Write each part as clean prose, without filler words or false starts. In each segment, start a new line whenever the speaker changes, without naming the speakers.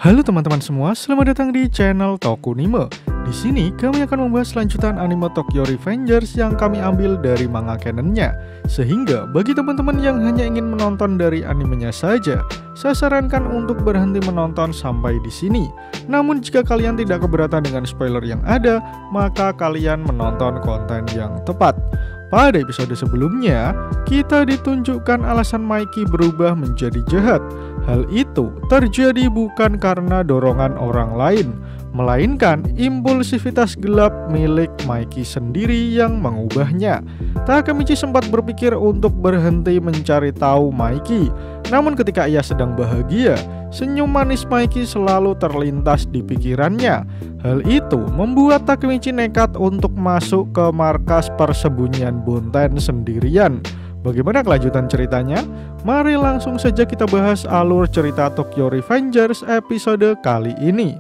Halo teman-teman semua, selamat datang di channel Tokunime. Di sini kami akan membahas lanjutan anime Tokyo Revengers yang kami ambil dari manga canonnya. Sehingga bagi teman-teman yang hanya ingin menonton dari animenya saja, saya sarankan untuk berhenti menonton sampai di sini. Namun jika kalian tidak keberatan dengan spoiler yang ada, maka kalian menonton konten yang tepat. Pada episode sebelumnya, kita ditunjukkan alasan Mikey berubah menjadi jahat. Hal itu terjadi bukan karena dorongan orang lain, melainkan impulsivitas gelap milik Mikey sendiri yang mengubahnya. Takemichi sempat berpikir untuk berhenti mencari tahu Mikey. Namun ketika ia sedang bahagia, senyum manis Mikey selalu terlintas di pikirannya. Hal itu membuat Takemichi nekat untuk masuk ke markas persembunyian Bonten sendirian. Bagaimana kelanjutan ceritanya? Mari langsung saja kita bahas alur cerita Tokyo Revengers episode kali ini.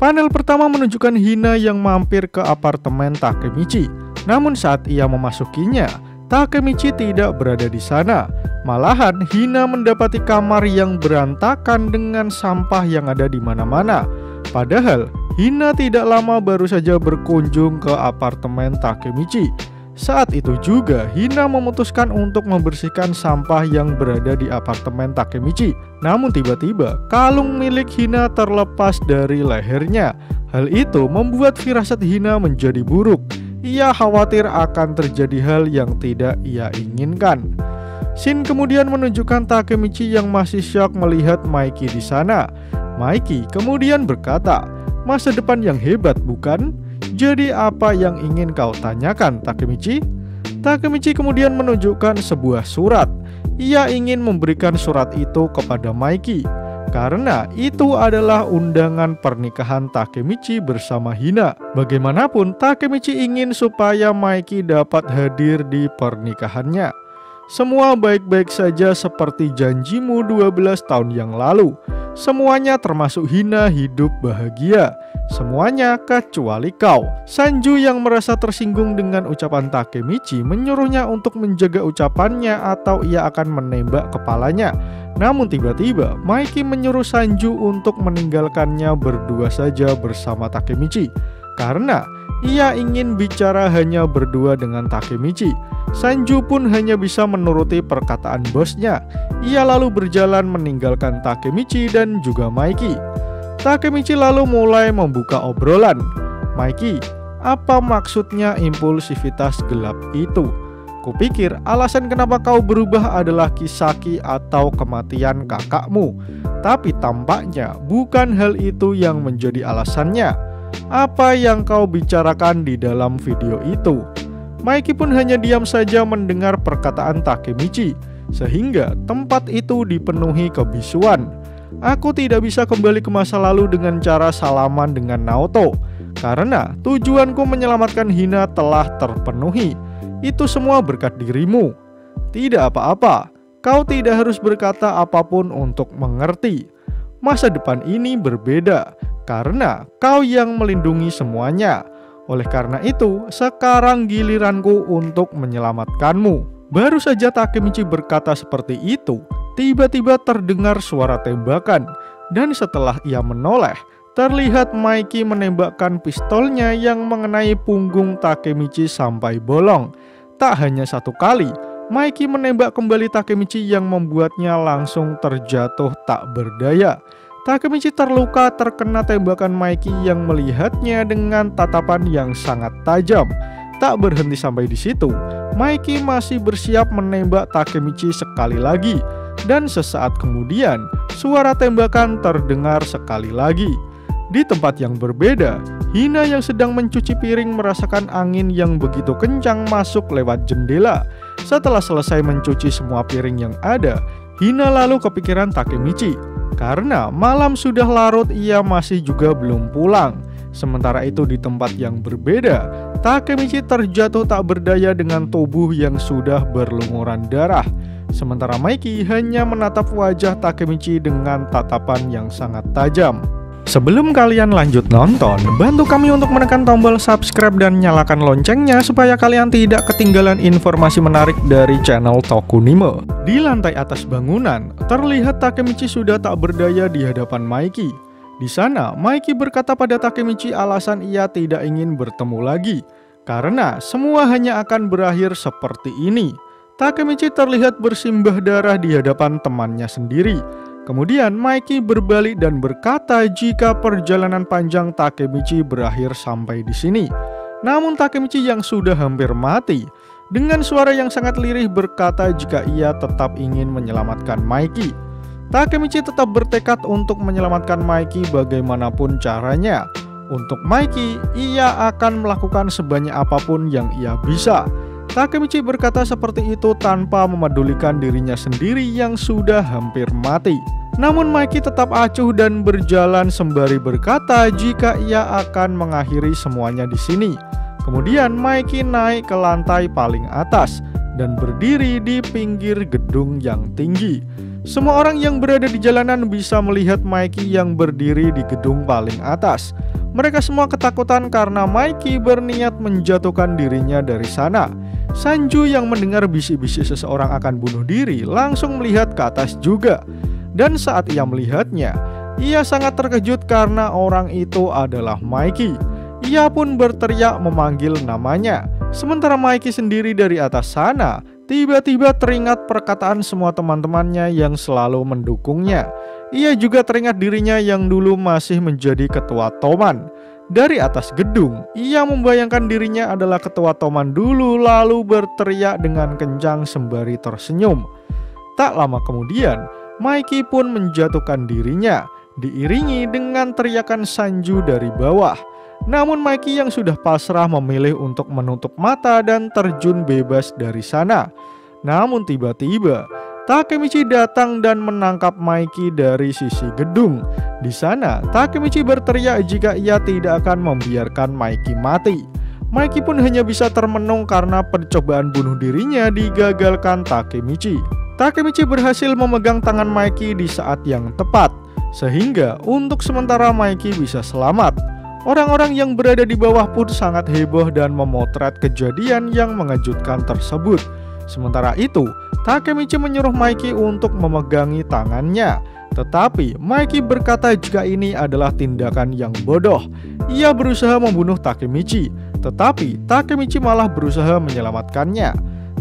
Panel pertama menunjukkan Hina yang mampir ke apartemen Takemichi. Namun saat ia memasukinya, Takemichi tidak berada di sana. Malahan Hina mendapati kamar yang berantakan dengan sampah yang ada di mana-mana. Padahal Hina tidak lama baru saja berkunjung ke apartemen Takemichi. Saat itu juga Hina memutuskan untuk membersihkan sampah yang berada di apartemen Takemichi. Namun tiba-tiba kalung milik Hina terlepas dari lehernya. Hal itu membuat firasat Hina menjadi buruk. Ia khawatir akan terjadi hal yang tidak ia inginkan. Scene kemudian menunjukkan Takemichi yang masih syok melihat Mikey di sana. Mikey kemudian berkata, "Masa depan yang hebat, bukan? Jadi apa yang ingin kau tanyakan, Takemichi?" Takemichi kemudian menunjukkan sebuah surat. Ia ingin memberikan surat itu kepada Mikey karena itu adalah undangan pernikahan Takemichi bersama Hina. Bagaimanapun Takemichi ingin supaya Mikey dapat hadir di pernikahannya. Semua baik-baik saja seperti janjimu 12 tahun yang lalu. Semuanya termasuk Hina hidup bahagia. Semuanya kecuali kau. Sanju yang merasa tersinggung dengan ucapan Takemichi menyuruhnya untuk menjaga ucapannya atau ia akan menembak kepalanya. Namun tiba-tiba Mikey menyuruh Sanju untuk meninggalkannya berdua saja bersama Takemichi karena ia ingin bicara hanya berdua dengan Takemichi. Sanju pun hanya bisa menuruti perkataan bosnya. Ia lalu berjalan meninggalkan Takemichi dan juga Mikey. Takemichi lalu mulai membuka obrolan. "Mikey, apa maksudnya impulsivitas gelap itu? Kupikir alasan kenapa kau berubah adalah Kisaki atau kematian kakakmu. Tapi tampaknya bukan hal itu yang menjadi alasannya. Apa yang kau bicarakan di dalam video itu?" Mikey pun hanya diam saja mendengar perkataan Takemichi, sehingga tempat itu dipenuhi kebisuan. "Aku tidak bisa kembali ke masa lalu dengan cara salaman dengan Naoto, karena tujuanku menyelamatkan Hina telah terpenuhi. Itu semua berkat dirimu. Tidak apa-apa, kau tidak harus berkata apapun untuk mengerti. Masa depan ini berbeda, karena kau yang melindungi semuanya. Oleh karena itu, sekarang giliranku untuk menyelamatkanmu." Baru saja Takemichi berkata seperti itu, tiba-tiba terdengar suara tembakan. Dan setelah ia menoleh, terlihat Mikey menembakkan pistolnya yang mengenai punggung Takemichi sampai bolong. Tak hanya satu kali, Mikey menembak kembali Takemichi yang membuatnya langsung terjatuh tak berdaya. Takemichi terluka terkena tembakan Mikey yang melihatnya dengan tatapan yang sangat tajam. Tak berhenti sampai di situ, Mikey masih bersiap menembak Takemichi sekali lagi. Dan sesaat kemudian, suara tembakan terdengar sekali lagi. Di tempat yang berbeda, Hina yang sedang mencuci piring merasakan angin yang begitu kencang masuk lewat jendela. Setelah selesai mencuci semua piring yang ada, Hina lalu kepikiran Takemichi. Karena malam sudah larut, ia masih juga belum pulang. Sementara itu di tempat yang berbeda, Takemichi terjatuh tak berdaya dengan tubuh yang sudah berlumuran darah. Sementara Mikey hanya menatap wajah Takemichi dengan tatapan yang sangat tajam. Sebelum kalian lanjut nonton, bantu kami untuk menekan tombol subscribe dan nyalakan loncengnya supaya kalian tidak ketinggalan informasi menarik dari channel Tokunime. Di lantai atas bangunan, terlihat Takemichi sudah tak berdaya di hadapan Maiki. Di sana, Maiki berkata pada Takemichi alasan ia tidak ingin bertemu lagi, karena semua hanya akan berakhir seperti ini. Takemichi terlihat bersimbah darah di hadapan temannya sendiri. Kemudian Maiki berbalik dan berkata jika perjalanan panjang Takemichi berakhir sampai di sini. Namun Takemichi yang sudah hampir mati dengan suara yang sangat lirih berkata jika ia tetap ingin menyelamatkan Maiki. Takemichi tetap bertekad untuk menyelamatkan Maiki bagaimanapun caranya. Untuk Maiki, ia akan melakukan sebanyak apapun yang ia bisa. Takemichi berkata seperti itu tanpa memedulikan dirinya sendiri yang sudah hampir mati. Namun Maiki tetap acuh dan berjalan sembari berkata jika ia akan mengakhiri semuanya di sini. Kemudian Maiki naik ke lantai paling atas dan berdiri di pinggir gedung yang tinggi. Semua orang yang berada di jalanan bisa melihat Maiki yang berdiri di gedung paling atas. Mereka semua ketakutan karena Maiki berniat menjatuhkan dirinya dari sana. Sanju yang mendengar bisik-bisik seseorang akan bunuh diri langsung melihat ke atas juga. Dan saat ia melihatnya, ia sangat terkejut karena orang itu adalah Maiki. Ia pun berteriak memanggil namanya. Sementara Maiki sendiri dari atas sana tiba-tiba teringat perkataan semua teman-temannya yang selalu mendukungnya. Ia juga teringat dirinya yang dulu masih menjadi ketua Toman. Dari atas gedung, ia membayangkan dirinya adalah ketua Toman dulu lalu berteriak dengan kencang sembari tersenyum. Tak lama kemudian, Maiki pun menjatuhkan dirinya, diiringi dengan teriakan Sanju dari bawah. Namun Maiki yang sudah pasrah memilih untuk menutup mata dan terjun bebas dari sana. Namun tiba-tiba, Takemichi datang dan menangkap Maiki dari sisi gedung. Di sana, Takemichi berteriak jika ia tidak akan membiarkan Maiki mati. Maiki pun hanya bisa termenung karena percobaan bunuh dirinya digagalkan Takemichi. Takemichi berhasil memegang tangan Maiki di saat yang tepat, sehingga untuk sementara Maiki bisa selamat. Orang-orang yang berada di bawah pun sangat heboh dan memotret kejadian yang mengejutkan tersebut. Sementara itu, Takemichi menyuruh Maiki untuk memegangi tangannya. Tetapi Maiki berkata jika ini adalah tindakan yang bodoh. Ia berusaha membunuh Takemichi, tetapi Takemichi malah berusaha menyelamatkannya.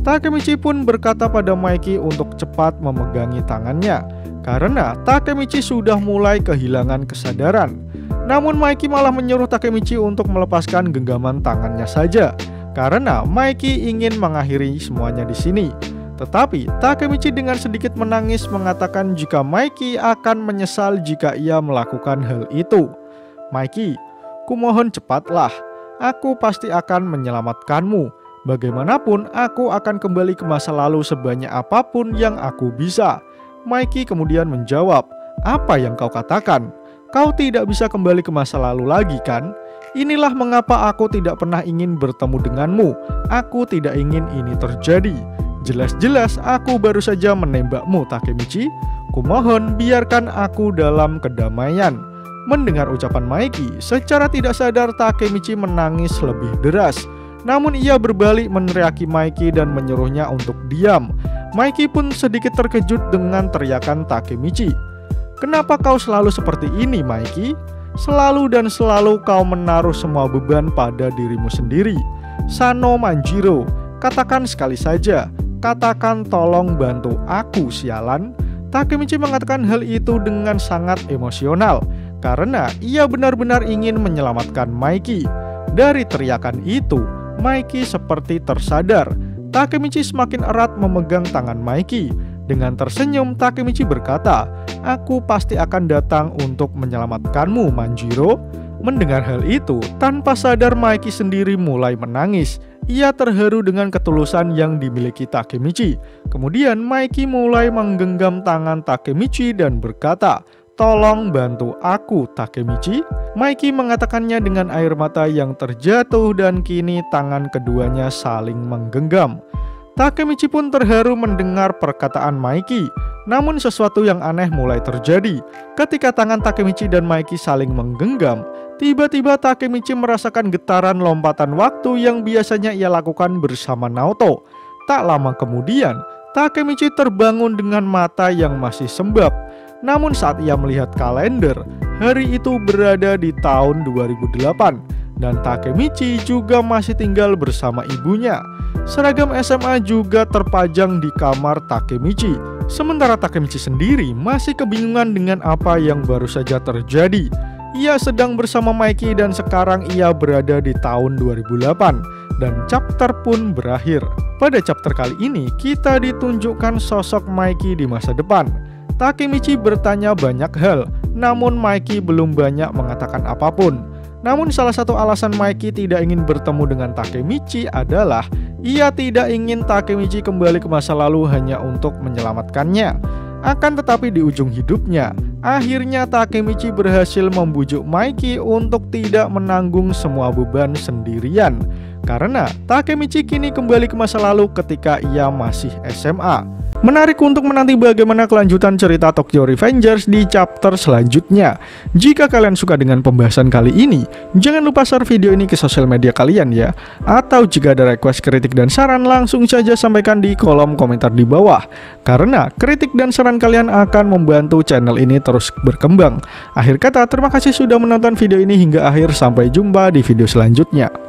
Takemichi pun berkata pada Maiki untuk cepat memegangi tangannya, karena Takemichi sudah mulai kehilangan kesadaran. Namun Maiki malah menyuruh Takemichi untuk melepaskan genggaman tangannya saja, karena Maiki ingin mengakhiri semuanya di sini. Tetapi Takemichi dengan sedikit menangis mengatakan jika Maiki akan menyesal jika ia melakukan hal itu. Maiki, kumohon cepatlah, aku pasti akan menyelamatkanmu. Bagaimanapun aku akan kembali ke masa lalu sebanyak apapun yang aku bisa. Maiki kemudian menjawab, apa yang kau katakan? Kau tidak bisa kembali ke masa lalu lagi kan? Inilah mengapa aku tidak pernah ingin bertemu denganmu. Aku tidak ingin ini terjadi. Jelas-jelas aku baru saja menembakmu, Takemichi. Kumohon biarkan aku dalam kedamaian. Mendengar ucapan Maiki, secara tidak sadar Takemichi menangis lebih deras. Namun ia berbalik meneriaki Maiki dan menyuruhnya untuk diam. Maiki pun sedikit terkejut dengan teriakan Takemichi. Kenapa kau selalu seperti ini, Maiki? Selalu dan selalu kau menaruh semua beban pada dirimu sendiri. Sano Manjiro, katakan sekali saja. Katakan tolong bantu aku, sialan. Takemichi mengatakan hal itu dengan sangat emosional karena ia benar-benar ingin menyelamatkan Maiki. Dari teriakan itu, Maiki seperti tersadar. Takemichi semakin erat memegang tangan Maiki. Dengan tersenyum, Takemichi berkata, aku pasti akan datang untuk menyelamatkanmu, Manjiro. Mendengar hal itu, tanpa sadar Maiki sendiri mulai menangis. Ia terharu dengan ketulusan yang dimiliki Takemichi. Kemudian Maiki mulai menggenggam tangan Takemichi dan berkata, tolong bantu aku, Takemichi. Maiki mengatakannya dengan air mata yang terjatuh dan kini tangan keduanya saling menggenggam. Takemichi pun terharu mendengar perkataan Maiki. Namun sesuatu yang aneh mulai terjadi. Ketika tangan Takemichi dan Maiki saling menggenggam, tiba-tiba Takemichi merasakan getaran lompatan waktu yang biasanya ia lakukan bersama Naoto. Tak lama kemudian, Takemichi terbangun dengan mata yang masih sembab. Namun saat ia melihat kalender, hari itu berada di tahun 2008 dan Takemichi juga masih tinggal bersama ibunya. Seragam SMA juga terpajang di kamar Takemichi. Sementara Takemichi sendiri masih kebingungan dengan apa yang baru saja terjadi. Ia sedang bersama Maiki dan sekarang ia berada di tahun 2008 dan chapter pun berakhir. Pada chapter kali ini kita ditunjukkan sosok Maiki di masa depan. Takemichi bertanya banyak hal, namun Maiki belum banyak mengatakan apapun. Namun salah satu alasan Maiki tidak ingin bertemu dengan Takemichi adalah ia tidak ingin Takemichi kembali ke masa lalu hanya untuk menyelamatkannya. Akan tetapi di ujung hidupnya, akhirnya Takemichi berhasil membujuk Maiki untuk tidak menanggung semua beban sendirian. Karena Takemichi kini kembali ke masa lalu ketika ia masih SMA. Menarik untuk menanti bagaimana kelanjutan cerita Tokyo Revengers di chapter selanjutnya. Jika kalian suka dengan pembahasan kali ini, jangan lupa share video ini ke sosial media kalian ya. Atau jika ada request, kritik, dan saran, langsung saja sampaikan di kolom komentar di bawah. Karena kritik dan saran kalian akan membantu channel ini terus berkembang. Akhir kata, terima kasih sudah menonton video ini hingga akhir. Sampai jumpa di video selanjutnya.